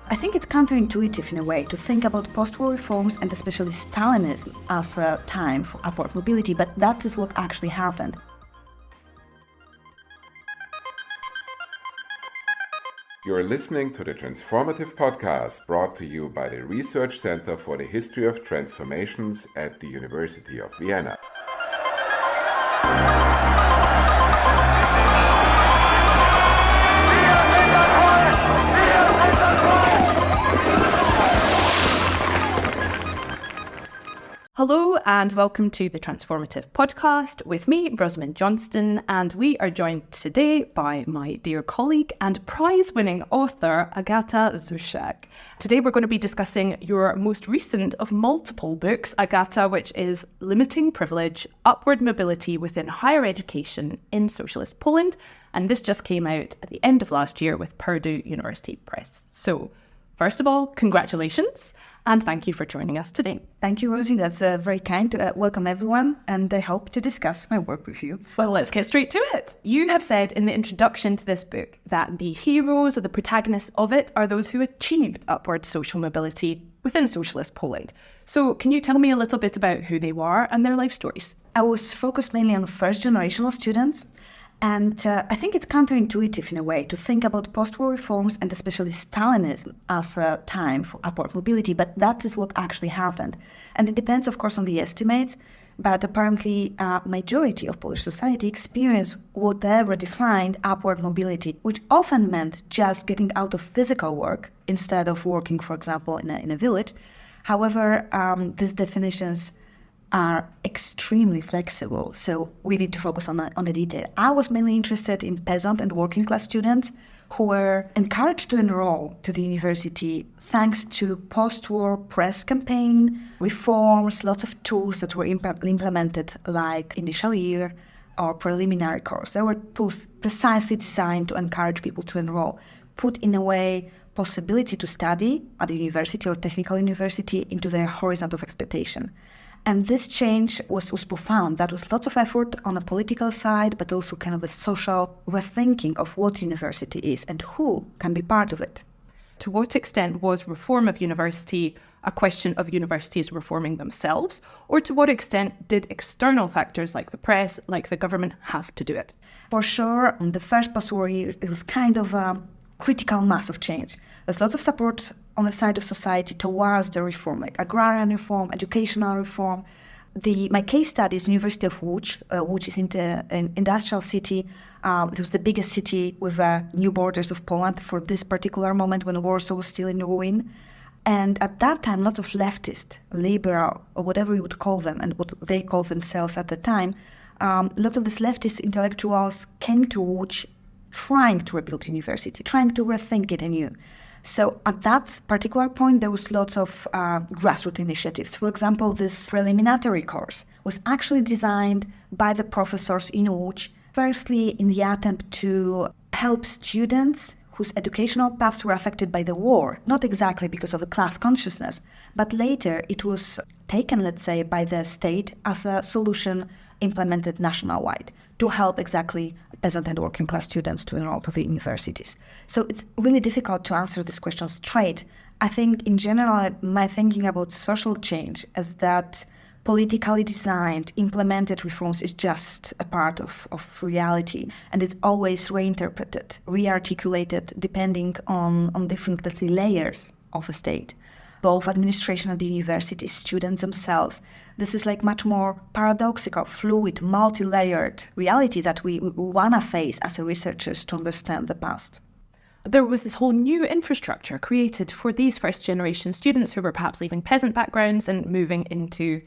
I think it's counterintuitive in a way to think about post-war reforms and especially Stalinism as a time for upward mobility, but that is what actually happened. You're listening to the Transformative Podcast brought to you by the Research Center for the History of Transformations at the University of Vienna. Hello and welcome to the Transformative Podcast with me, Rosamund Johnston, and we are joined today by my dear colleague and prize-winning author, Agata Zysiak. Today we're going to be discussing your most recent of multiple books, Agata, which is Limiting Privilege, Upward Mobility Within Higher Education in Socialist Poland, and this just came out at the end of last year with Purdue University Press. So, first of all, congratulations. And thank you for joining us today. Thank you, Rosie. That's very kind. Welcome, everyone. And I hope to discuss my work with you. Well, let's get straight to it. You have said in the introduction to this book that the heroes or the protagonists of it are those who achieved upward social mobility within socialist Poland. So can you tell me a little bit about who they were and their life stories? I was focused mainly on first-generational students. And I think it's counterintuitive in a way to think about post-war reforms and especially Stalinism as a time for upward mobility, but that is what actually happened. And it depends, of course, on the estimates, but apparently majority of Polish society experienced whatever defined upward mobility, which often meant just getting out of physical work instead of working, for example, in a village. However, these definitions are extremely flexible, so we need to focus on the detail. I was mainly interested in peasant and working class students who were encouraged to enroll to the university thanks to post-war press campaign, reforms, lots of tools that were implemented like initial year or preliminary course. There were tools precisely designed to encourage people to enroll, put in a way possibility to study at the university or technical university into their horizon of expectation. And this change was profound. That was lots of effort on a political side, but also kind of a social rethinking of what university is and who can be part of it. To what extent was reform of university a question of universities reforming themselves? Or to what extent did external factors like the press, like the government, have to do it? For sure, in the first post-war year, it was kind of a critical mass of change. There's lots of support on the side of society towards the reform, like agrarian reform, educational reform. My case study is University of Łódź. Łódź is an industrial city. It was the biggest city with new borders of Poland for this particular moment when Warsaw was still in ruin. And at that time, lots of leftist, liberal, or whatever you would call them, and what they call themselves at the time, lots of these leftist intellectuals came to Łódź trying to rebuild university, trying to rethink it anew. So at that particular point, there was lots of grassroots initiatives. For example, this preliminary course was actually designed by the professors in Łódź, firstly in the attempt to help students whose educational paths were affected by the war, not exactly because of the class consciousness, but later it was taken, let's say, by the state as a solution implemented nationwide to help exactly peasant and working class students to enroll to the universities. So it's really difficult to answer this question straight. I think in general, my thinking about social change is that politically designed, implemented reforms is just a part of reality, and it's always reinterpreted, re-articulated depending on different, let's say, layers of a state. Both administration of the universities, students themselves. This is like much more paradoxical, fluid, multi-layered reality that we want to face as researchers to understand the past. There was this whole new infrastructure created for these first-generation students who were perhaps leaving peasant backgrounds and moving into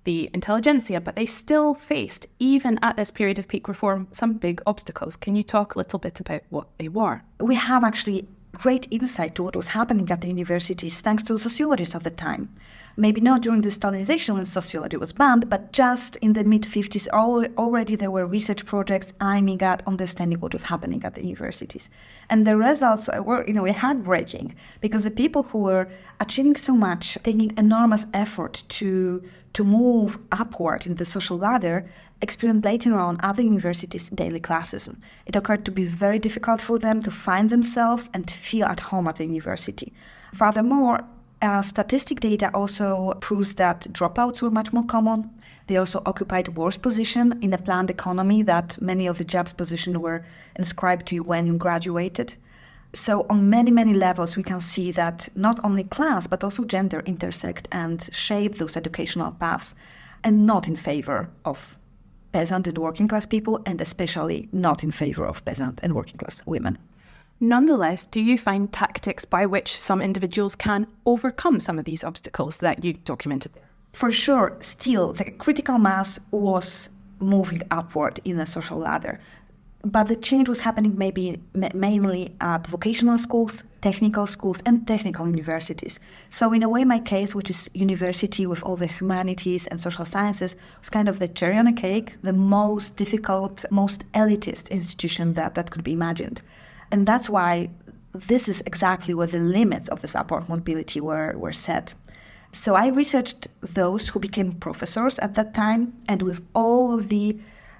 the intelligentsia, but they still faced, even at this period of peak reform, some big obstacles. Can you talk a little bit about what they were? We have actually great insight to what was happening at the universities thanks to sociologists of the time. Maybe not during the Stalinization when sociology was banned, but just in the mid-50s already there were research projects aiming at understanding what was happening at the universities. And the results were, heartbreaking, because the people who were achieving so much, taking enormous effort to move upward in the social ladder, experienced later on at the university's daily classism. It occurred to be very difficult for them to find themselves and to feel at home at the university. Furthermore, statistic data also proves that dropouts were much more common. They also occupied worse position in a planned economy, that many of the jobs positions were inscribed to you when you graduated. So on many, many levels, we can see that not only class, but also gender intersect and shape those educational paths, and not in favor of peasant and working class people, and especially not in favor of peasant and working class women. Nonetheless, do you find tactics by which some individuals can overcome some of these obstacles that you documented there? For sure, still, the critical mass was moving upward in the social ladder. But the change was happening mainly at vocational schools, technical schools, and technical universities. So in a way, my case, which is university with all the humanities and social sciences, was kind of the cherry on a cake, the most difficult, most elitist institution that could be imagined. And that's why this is exactly where the limits of this upward mobility were set. So I researched those who became professors at that time, and with all of the,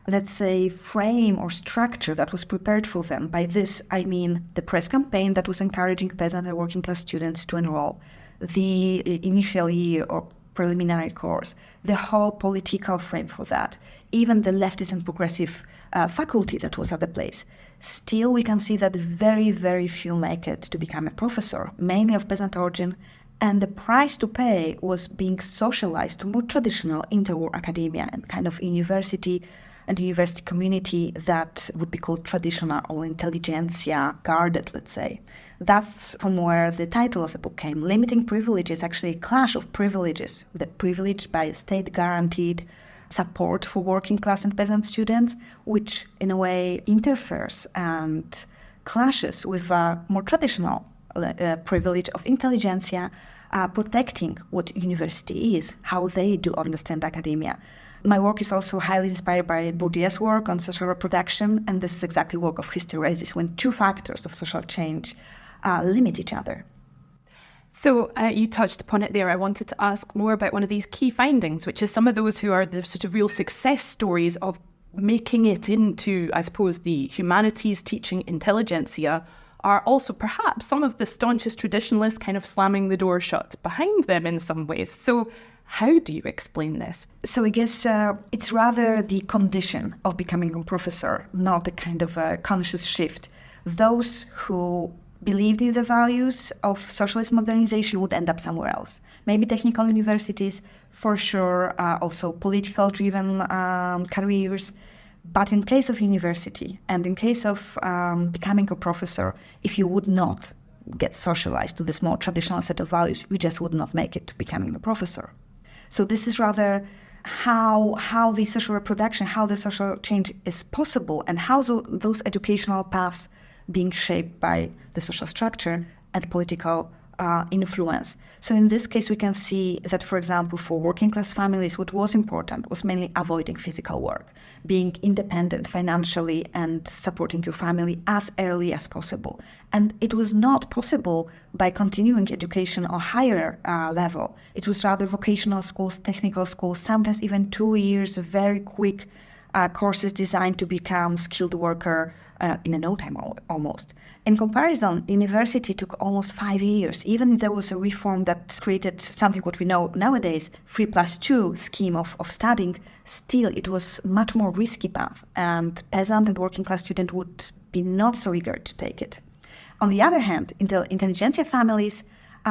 let's say, frame or structure that was prepared for them. By this, I mean the press campaign that was encouraging peasant and working class students to enroll, the initial year or preliminary course, the whole political frame for that, even the leftist and progressive faculty that was at the place. Still, we can see that very, very few make it to become a professor, mainly of peasant origin, and the price to pay was being socialized to more traditional interwar academia and kind of university and university community that would be called traditional or intelligentsia guarded, let's say. That's from where the title of the book came. Limiting privilege is actually a clash of privileges. The privilege by state-guaranteed support for working class and peasant students, which in a way interferes and clashes with a more traditional privilege of intelligentsia, protecting what university is, how they do understand academia. My work is also highly inspired by Bourdieu's work on social reproduction, and this is exactly work of hysteresis, when two factors of social change limit each other. So you touched upon it there. I wanted to ask more about one of these key findings, which is some of those who are the sort of real success stories of making it into, I suppose, the humanities teaching intelligentsia are also perhaps some of the staunchest traditionalists kind of slamming the door shut behind them in some ways. So how do you explain this? So I guess it's rather the condition of becoming a professor, not a kind of a conscious shift. Those who believed in the values of socialist modernization would end up somewhere else. Maybe technical universities, for sure, also political-driven careers. But in case of university and in case of becoming a professor, if you would not get socialized to this more traditional set of values, you just would not make it to becoming a professor. So this is rather how the social reproduction, how the social change is possible, and how those educational paths being shaped by the social structure and political influence. So in this case, we can see that, for example, for working class families, what was important was mainly avoiding physical work, being independent financially and supporting your family as early as possible. And it was not possible by continuing education or higher level. It was rather vocational schools, technical schools, sometimes even 2 years of very quick courses designed to become skilled worker in no time almost. In comparison, university took almost 5 years. Even if there was a reform that created something what we know nowadays, 3+2 scheme of studying, still it was much more risky path, and peasant and working class student would be not so eager to take it. On the other hand, intelligentsia families,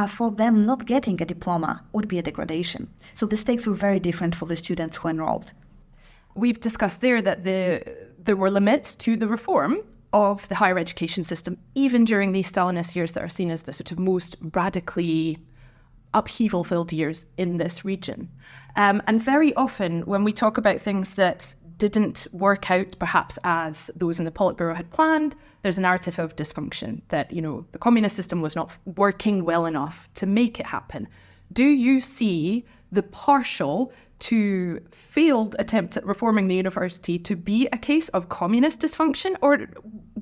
for them not getting a diploma would be a degradation. So the stakes were very different for the students who enrolled. We've discussed there that there were limits to the reform of the higher education system, even during these Stalinist years that are seen as the sort of most radically upheaval-filled years in this region. And very often when we talk about things that didn't work out perhaps as those in the Politburo had planned, there's a narrative of dysfunction, that, the communist system was not working well enough to make it happen. Do you see the partial to failed attempts at reforming the university to be a case of communist dysfunction, or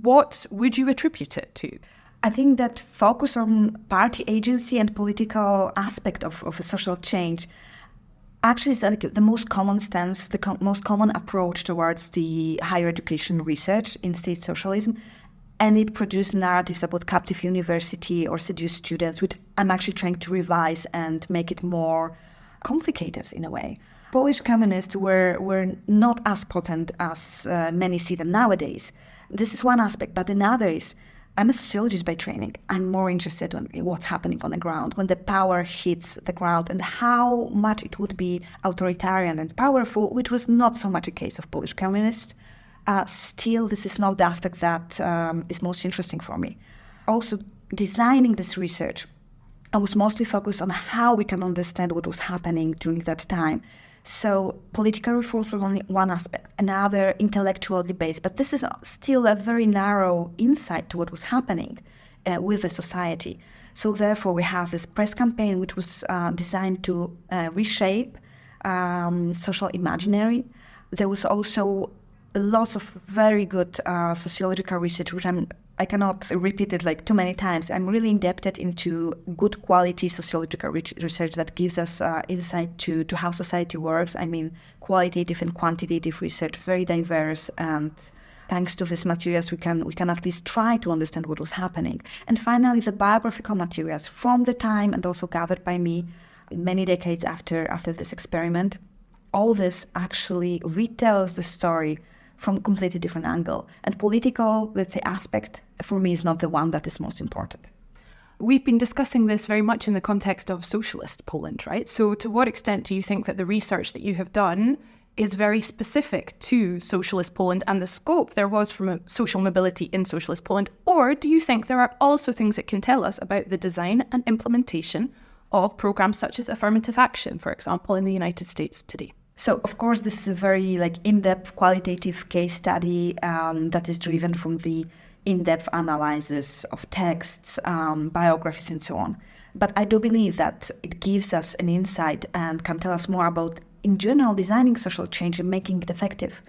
what would you attribute it to? I think that focus on party agency and political aspect of a social change actually is like the most common stance, the most common approach towards the higher education research in state socialism. And it produced narratives about captive university or seduced students, which I'm actually trying to revise and make it more complicated in a way. Polish communists were not as potent as many see them nowadays. This is one aspect, but another is I'm a sociologist by training. I'm more interested in what's happening on the ground, when the power hits the ground and how much it would be authoritarian and powerful, which was not so much a case of Polish communists. Still, this is not the aspect that is most interesting for me. Also, designing this research, I was mostly focused on how we can understand what was happening during that time. So political reforms were only one aspect, another intellectual debates, but this is still a very narrow insight to what was happening with the society. So therefore we have this press campaign which was designed to reshape social imaginary. There was also lots of very good sociological research, which I cannot repeat it like too many times. I'm really indebted into good quality sociological research that gives us insight to how society works. I mean, qualitative and quantitative research, very diverse. And thanks to these materials, we can at least try to understand what was happening. And finally, the biographical materials from the time and also gathered by me many decades after this experiment. All this actually retells the story from a completely different angle. And political, let's say, aspect for me is not the one that is most important. We've been discussing this very much in the context of socialist Poland, right? So to what extent do you think that the research that you have done is very specific to socialist Poland and the scope there was from social mobility in socialist Poland? Or do you think there are also things it can tell us about the design and implementation of programs such as affirmative action, for example, in the United States today? So, of course, this is a very in-depth qualitative case study that is driven from the in-depth analysis of texts, biographies, and so on. But I do believe that it gives us an insight and can tell us more about, in general, designing social change and making it effective,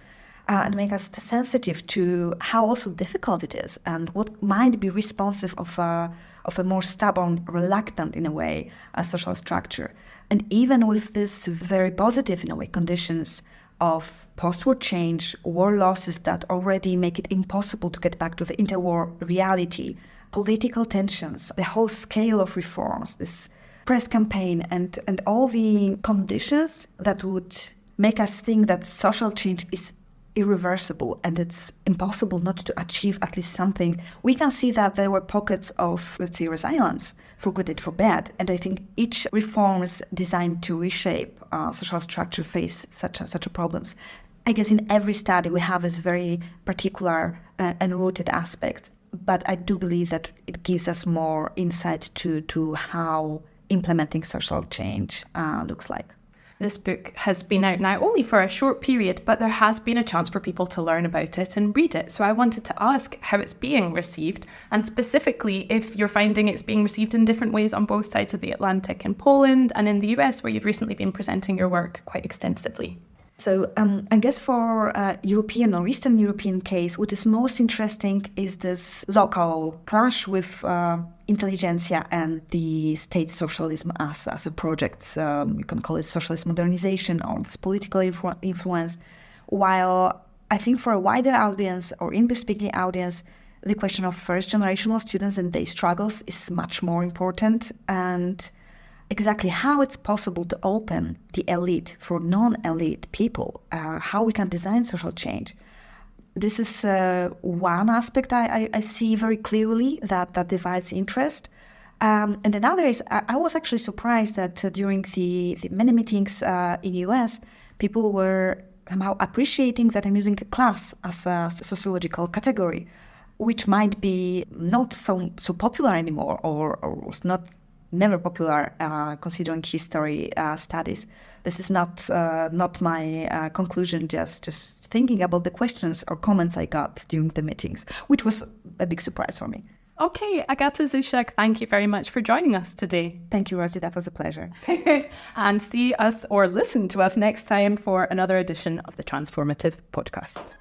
and make us sensitive to how also difficult it is and what might be responsive of a more stubborn, reluctant, in a way, social structure. And even with this very positive, in a way, conditions of post-war change, war losses that already make it impossible to get back to the interwar reality, political tensions, the whole scale of reforms, this press campaign, and all the conditions that would make us think that social change is irreversible and it's impossible not to achieve at least something, we can see that there were pockets of, let's say, resilience, for good and for bad. And I think each reform is designed to reshape social structure face such a problems. I guess in every study we have this very particular and rooted aspect, but I do believe that it gives us more insight to how implementing social change looks like. This book has been out now only for a short period, but there has been a chance for people to learn about it and read it. So I wanted to ask how it's being received, and specifically if you're finding it's being received in different ways on both sides of the Atlantic, in Poland and in the US, where you've recently been presenting your work quite extensively. So I guess for European or Eastern European case, what is most interesting is this local clash with intelligentsia and the state socialism as a project. You can call it socialist modernization or this political influence. While I think for a wider audience or English-speaking audience, the question of first-generational students and their struggles is much more important, and exactly how it's possible to open the elite for non-elite people, how we can design social change. This is one aspect I see very clearly that divides interest. And another is, I was actually surprised that during the many meetings in US, people were somehow appreciating that I'm using a class as a sociological category, which might be not so popular anymore or was never popular considering history studies. This is not my conclusion, just thinking about the questions or comments I got during the meetings, which was a big surprise for me. Okay, Agata Zysiak, thank you very much for joining us today. Thank you, Rosie. That was a pleasure. And see us or listen to us next time for another edition of the Transformative Podcast.